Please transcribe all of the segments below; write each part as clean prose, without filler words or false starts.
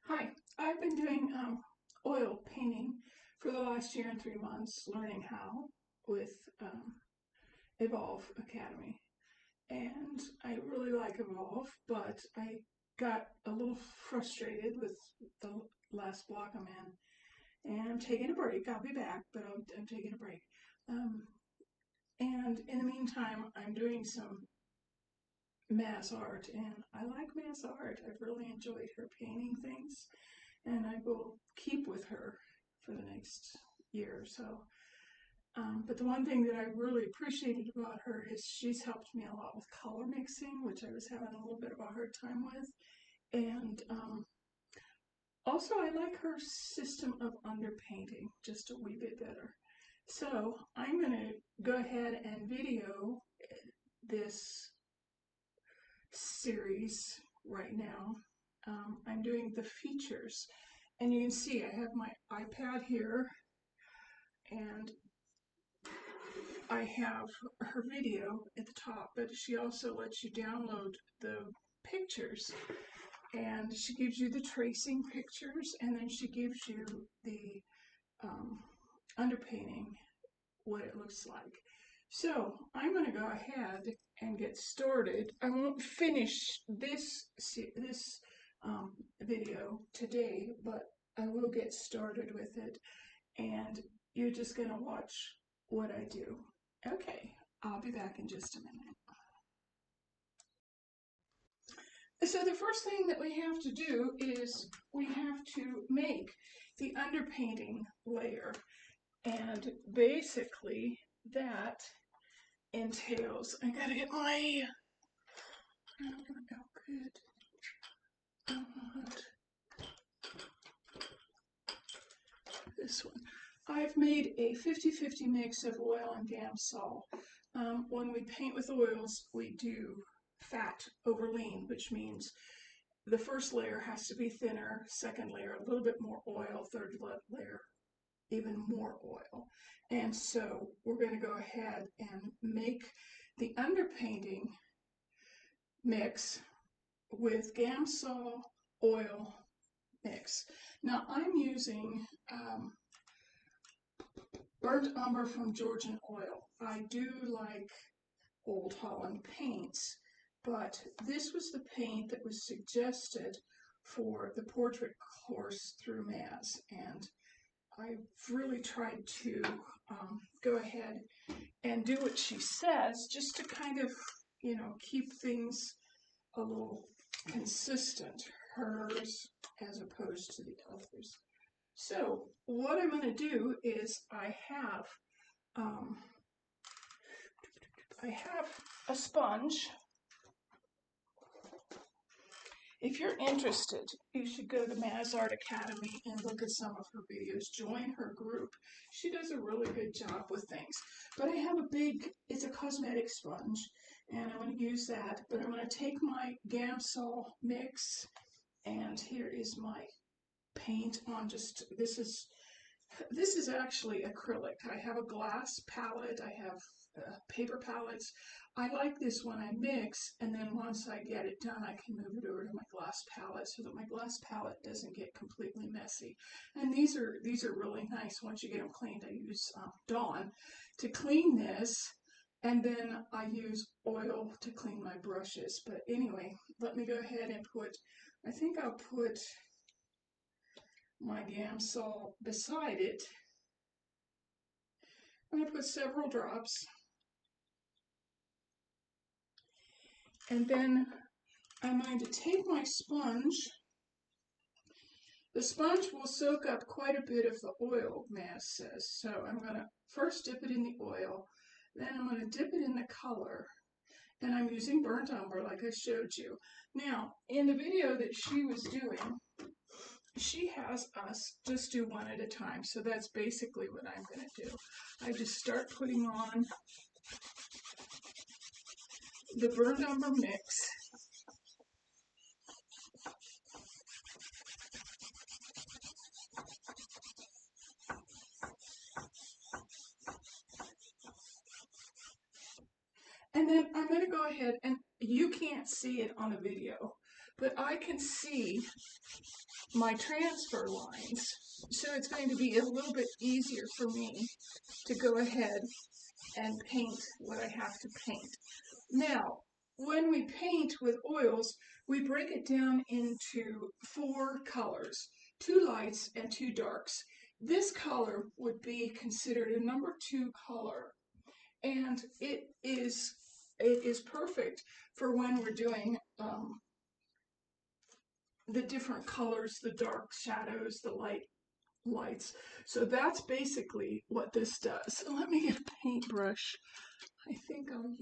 Hi, I've been doing oil painting for the last year and 3 months, learning how with Evolve Academy. And I really like Evolve, but I got a little frustrated with the last block I'm in. And I'm taking a break. I'll be back, but I'm taking a break. Um, and in the meantime, I'm doing some Maz art, and I like Maz art. I've really enjoyed her painting things, and I will keep with her for the next year or so. But the one thing that I really appreciated about her is she's helped me a lot with color mixing, which I was having a little bit of a hard time with. And also, I like her system of underpainting just a wee bit better. So I'm going to go ahead and video this series right now. I'm doing the features, and you can see I have my iPad here, and I have her video at the top, but she also lets you download the pictures, and she gives you the tracing pictures, and then she gives you the underpainting, what it looks like. So I'm going to go ahead and get started. I won't finish this video today, but I will get started with it, and you're just going to watch what I do. Okay, I'll be back in just a minute. So the first thing that we have to do is we have to make the underpainting layer, and basically that entails, I gotta get my, oh good, this one. I've made a 50-50 mix of oil and Gamsol. When we paint with oils, we do fat over lean, which means the first layer has to be thinner, second layer a little bit more oil, third layer even more oil. And so we're going to go ahead and make the underpainting mix with Gamsol oil mix. Now I'm using burnt umber from Georgian Oil. I do like Old Holland paints, but this was the paint that was suggested for the portrait course through Maz, and I've really tried to go ahead and do what she says, just to kind of, keep things a little consistent, hers as opposed to the others. So what I'm going to do is I have a sponge. If you're interested, you should go to Maz Art Academy and look at some of her videos. Join her group. She does a really good job with things. But I have it's a cosmetic sponge, and I'm going to use that. But I'm going to take my Gamsol mix, and here is my paint on this is actually acrylic. I have a glass palette. I have paper palettes. I like this when I mix, and then once I get it done, I can move it over to my glass palette so that my glass palette doesn't get completely messy. And these are really nice. Once you get them cleaned, I use Dawn to clean this, and then I use oil to clean my brushes. But anyway, let me go ahead and I think I'll put my Gamsol beside it. I'm going to put several drops, and then I'm going to take my sponge. The sponge will soak up quite a bit of the oil, Maz says, so I'm going to first dip it in the oil, then I'm going to dip it in the color, and I'm using burnt umber like I showed you. Now, in the video that she was doing, she has us just do one at a time, so that's basically what I'm going to do. I just start putting on the burnt umber mix. And then I'm going to go ahead, and you can't see it on the video, but I can see my transfer lines. So it's going to be a little bit easier for me to go ahead and paint what I have to paint. Now, when we paint with oils, we break it down into 4 colors, 2 lights and 2 darks. This color would be considered a number 2 color, and it is perfect for when we're doing the different colors, the dark shadows, the lights. So that's basically what this does. So let me get a paintbrush. I think I'm going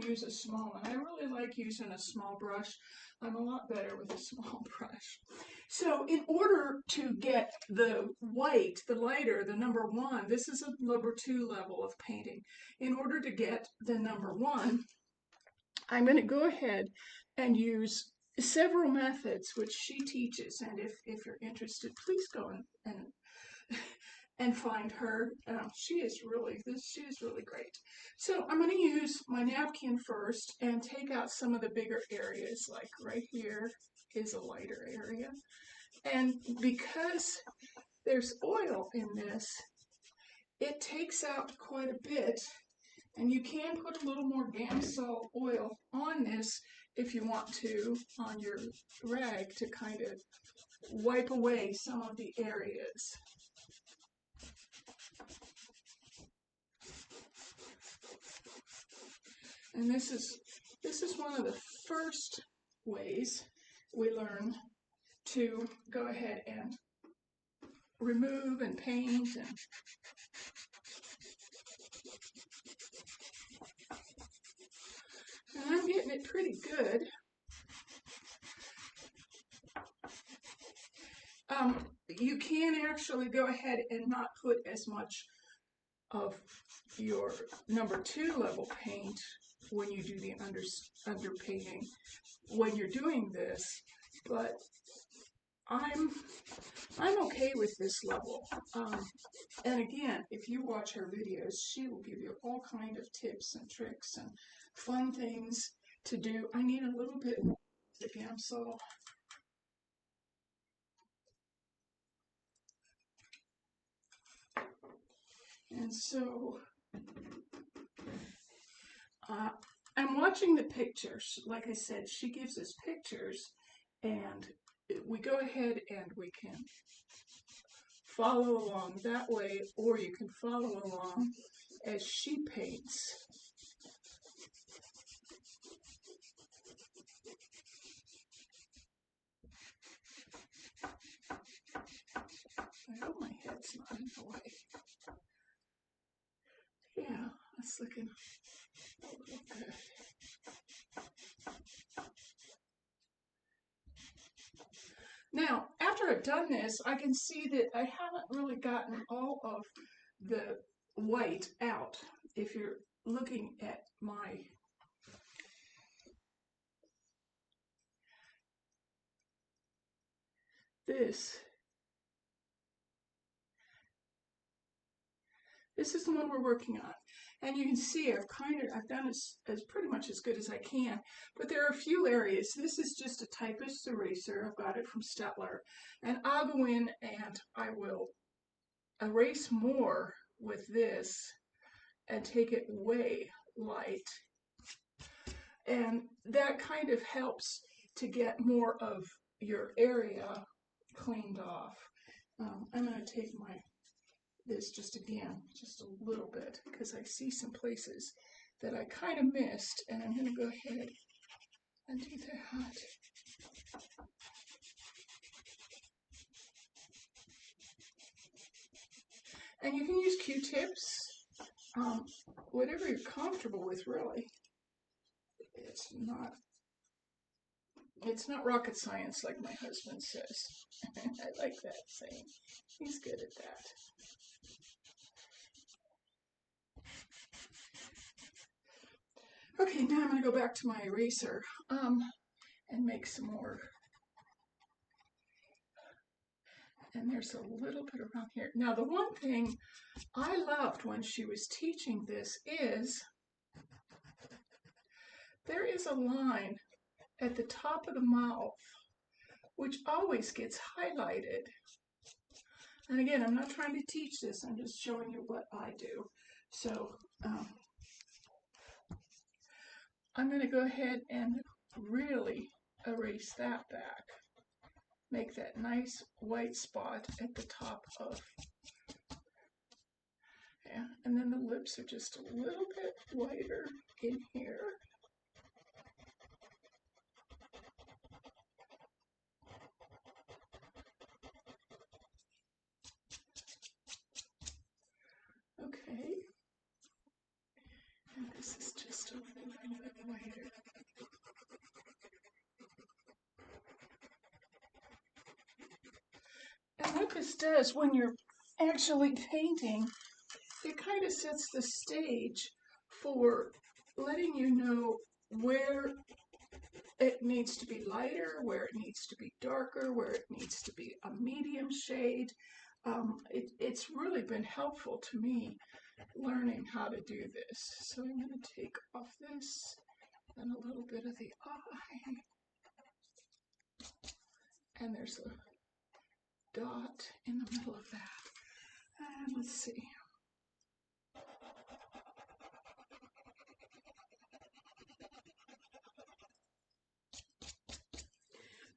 to use a small one. I really like using a small brush. I'm a lot better with a small brush. So in order to get the white, the lighter, the number 1, this is a number 2 level of painting. In order to get the number 1, I'm going to go ahead and use several methods which she teaches, and if you're interested, please go and find her. She is really great. So I'm going to use my napkin first and take out some of the bigger areas, like right here is a lighter area. And because there's oil in this, it takes out quite a bit. And you can put a little more Gamsol oil on this if you want to, on your rag, to kind of wipe away some of the areas. And this is one of the first ways we learn to go ahead and remove and paint. And I'm getting it pretty good. You can actually go ahead and not put as much of your number 2 level paint when you do the underpainting when you're doing this, but I'm okay with this level. And again, if you watch her videos, she will give you all kind of tips and tricks and fun things to do. I need a little bit of the Gamsol. And so I'm watching the pictures. Like I said, she gives us pictures, and we go ahead and we can follow along that way, or you can follow along as she paints. I hope my head's not in the way. Yeah, that's looking a little good. Now, after I've done this, I can see that I haven't really gotten all of the white out. If you're looking at this is the one we're working on. And you can see I've done as pretty much as good as I can, but there are a few areas. This is just a typist eraser. I've got it from Stetler. And I'll go in and I will erase more with this and take it way light. And that kind of helps to get more of your area cleaned off. I'm going to take this just a little bit, because I see some places that I kind of missed, and I'm going to go ahead and do that. And you can use Q-tips, whatever you're comfortable with, really. It's not rocket science, like my husband says. I like that saying. He's good at that. Okay, now I'm going to go back to my eraser and make some more. And there's a little bit around here. Now, the one thing I loved when she was teaching this is there is a line at the top of the mouth which always gets highlighted. And again, I'm not trying to teach this, I'm just showing you what I do. So I'm going to go ahead and really erase that back. Make that nice white spot at the top of, yeah, and then the lips are just a little bit whiter in here. Okay, and this is just a little bit whiter. And what this does when you're actually painting, it kind of sets the stage for letting you know where it needs to be lighter, where it needs to be darker, where it needs to be a medium shade. It's really been helpful to me learning how to do this. So I'm going to take off this and a little bit of the eye. And there's a dot in the middle of that. And let's see.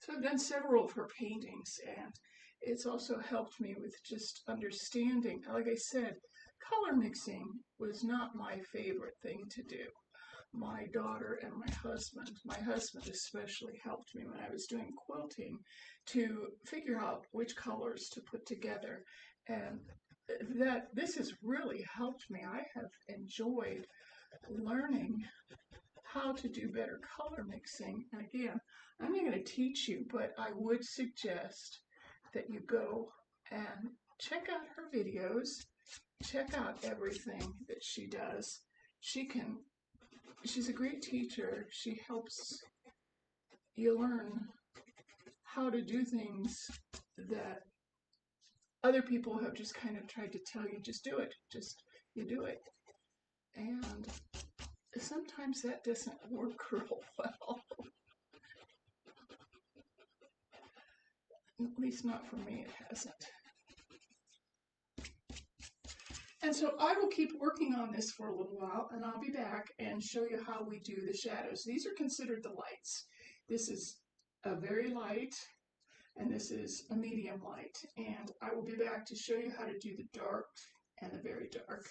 So I've done several of her paintings, and it's also helped me with just understanding. Like I said, color mixing was not my favorite thing to do. My daughter and my husband especially, helped me when I was doing quilting to figure out which colors to put together. And this has really helped me. I have enjoyed learning how to do better color mixing. And again, I'm not going to teach you, but I would suggest that you go and check out her videos, check out everything that she does. She's a great teacher. She helps you learn how to do things that other people have just kind of tried to tell you, just do it, you do it. And sometimes that doesn't work real well. At least not for me, it hasn't. And so I will keep working on this for a little while, and I'll be back and show you how we do the shadows. These are considered the lights. This is a very light, and this is a medium light. And I will be back to show you how to do the dark and the very dark.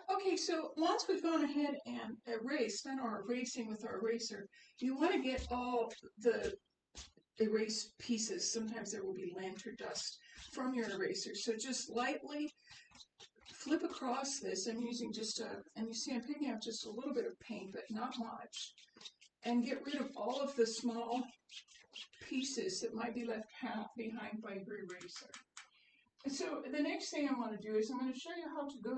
Okay, so once we've gone ahead and done our erasing with our eraser, you want to get all the erase pieces. Sometimes there will be lint or dust from your eraser. So just lightly flip across this. I'm using just and you see I'm picking up just a little bit of paint, but not much. And get rid of all of the small pieces that might be left behind by your eraser. And so the next thing I want to do is I'm going to show you how to go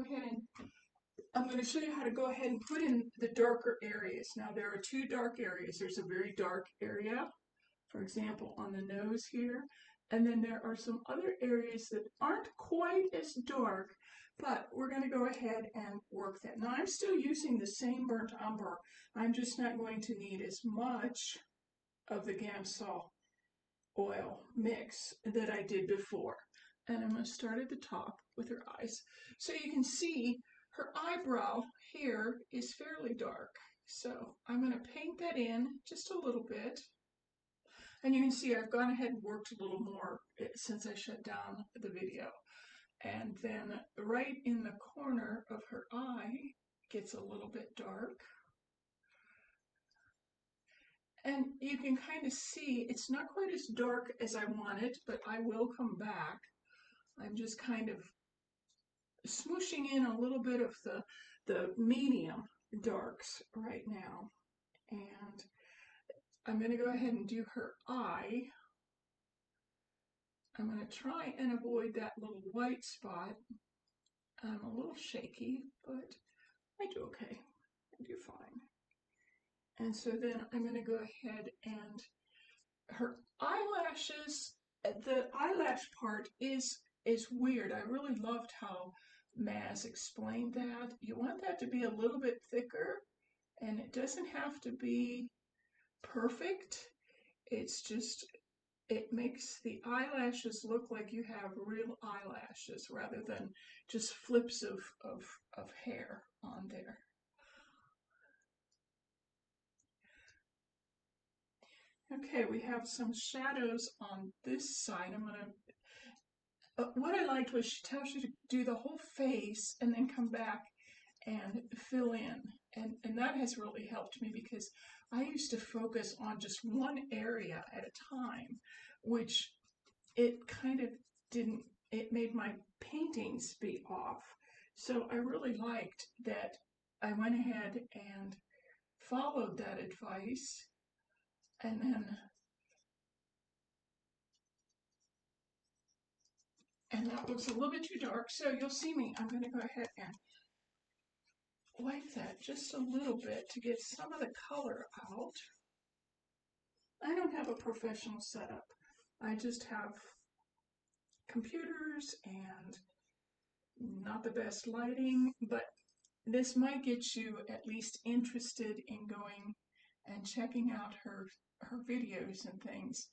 ahead and put in the darker areas. Now there are two dark areas. There's a very dark area, for example, on the nose here. And then there are some other areas that aren't quite as dark, but we're going to go ahead and work that. Now I'm still using the same burnt umber. I'm just not going to need as much of the Gamsol oil mix that I did before. And I'm going to start at the top with her eyes. So you can see her eyebrow here is fairly dark. So I'm going to paint that in just a little bit. And you can see I've gone ahead and worked a little more since I shut down the video. And then right in the corner of her eye gets a little bit dark. And you can kind of see it's not quite as dark as I want it, but I will come back. I'm just kind of smooshing in a little bit of the medium darks right now. And I'm going to go ahead and do her eye. I'm going to try and avoid that little white spot. I'm a little shaky, but I do okay. I do fine. And so then I'm going to go ahead and her eyelashes, the eyelash part is weird. I really loved how Maz explained that. You want that to be a little bit thicker, And it doesn't have to be perfect. It's just, it makes the eyelashes look like you have real eyelashes rather than just flips of hair on there. Okay, we have some shadows on this side. I'm gonna, what I liked was she tells you to do the whole face and then come back and fill in. And that has really helped me because I used to focus on just one area at a time, which it kind of didn't, it made my paintings be off. So I really liked that I went ahead and followed that advice, and then that looks a little bit too dark, so you'll see me. I'm going to go ahead and wipe that just a little bit to get some of the color out. I don't have a professional setup. I just have computers and not the best lighting, but this might get you at least interested in going and checking out her videos and things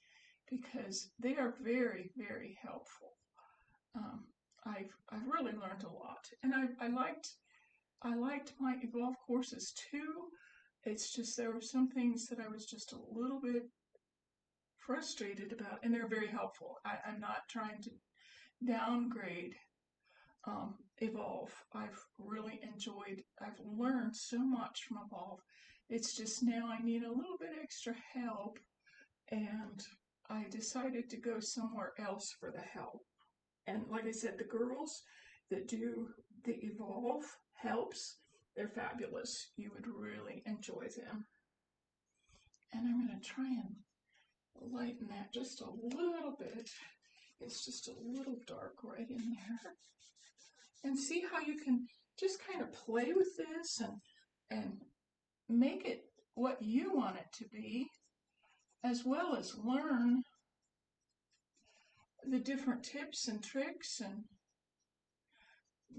because they are very, very helpful. I've really learned a lot, and I liked my Evolve courses too. It's just there were some things that I was just a little bit frustrated about, and they're very helpful. I'm not trying to downgrade Evolve. I've really enjoyed, I've learned so much from Evolve. It's just now I need a little bit extra help, and I decided to go somewhere else for the help. And like I said, the girls that do the Evolve helps, they're fabulous. You would really enjoy them. And I'm going to try and lighten that just a little bit. It's just a little dark right in there. And see how you can just kind of play with this and make it what you want it to be, as well as learn the different tips and tricks and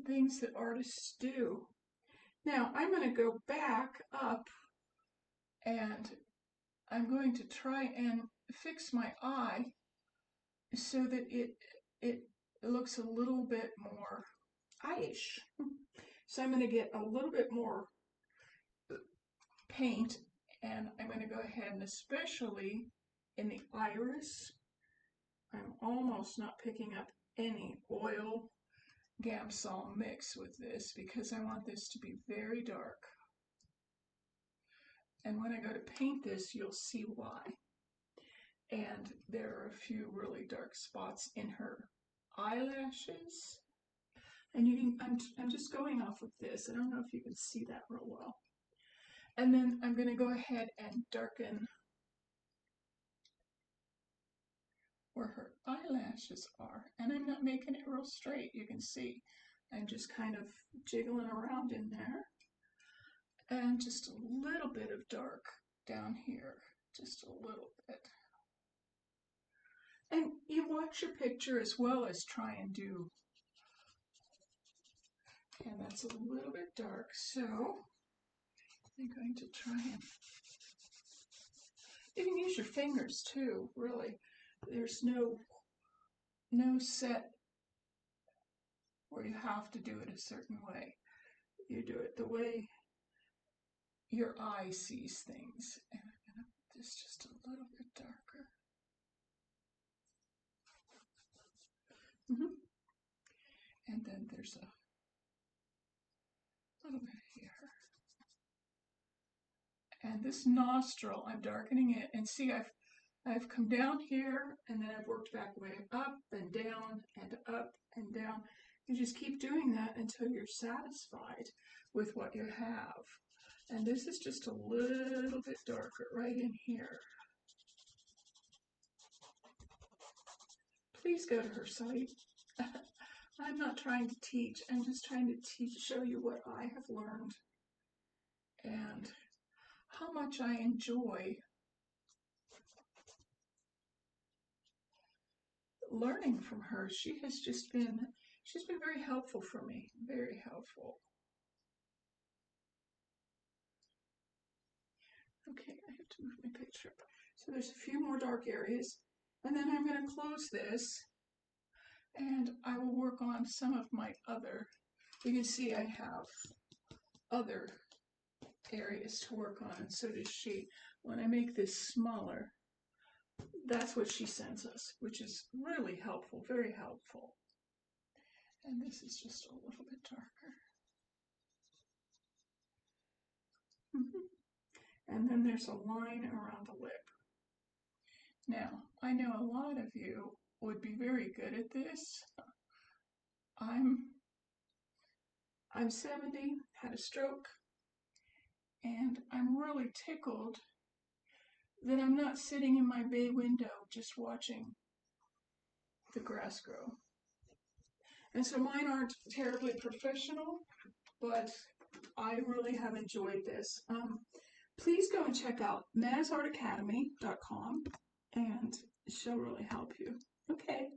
things that artists do. Now I'm going to go back up and I'm going to try and fix my eye so that it looks a little bit more eye-ish. So I'm going to get a little bit more paint, and I'm going to go ahead and especially in the iris, I'm almost not picking up any oil Gamsol mix with this because I want this to be very dark. And when I go to paint this, you'll see why. And there are a few really dark spots in her eyelashes. And you can, I'm just going off of this. I don't know if you can see that real well. And then I'm going to go ahead and darken where her eyelashes are. And I'm not making it real straight. You can see I'm just kind of jiggling around in there. And just a little bit of dark down here. Just a little bit. And you watch your picture as well as try and do. And that's a little bit dark, so I'm going to try and, you can use your fingers too, really. There's no set where you have to do it a certain way. You do it the way your eye sees things. And I'm going to put this just a little bit darker. And then there's a little bit here. And this nostril, I'm darkening it. And see, I've come down here, and then I've worked back way up and down and up and down. You just keep doing that until you're satisfied with what you have. And this is just a little bit darker right in here. Please go to her site. I'm not trying to teach. I'm just trying to show you what I have learned and how much I enjoy learning from her. She's been very helpful for me, very helpful. Okay, I have to move my picture. So there's a few more dark areas. And then I'm going to close this and I will work on some of my other, you can see I have other areas to work on, and so does she. When I make this smaller, that's what she sends us, which is really helpful, very helpful. And this is just a little bit darker. And then there's a line around the lip. Now, I know a lot of you would be very good at this. I'm 70, had a stroke, and I'm really tickled that I'm not sitting in my bay window just watching the grass grow. And so mine aren't terribly professional, but I really have enjoyed this. Please go and check out mazartacademy.com, and she'll really help you. Okay.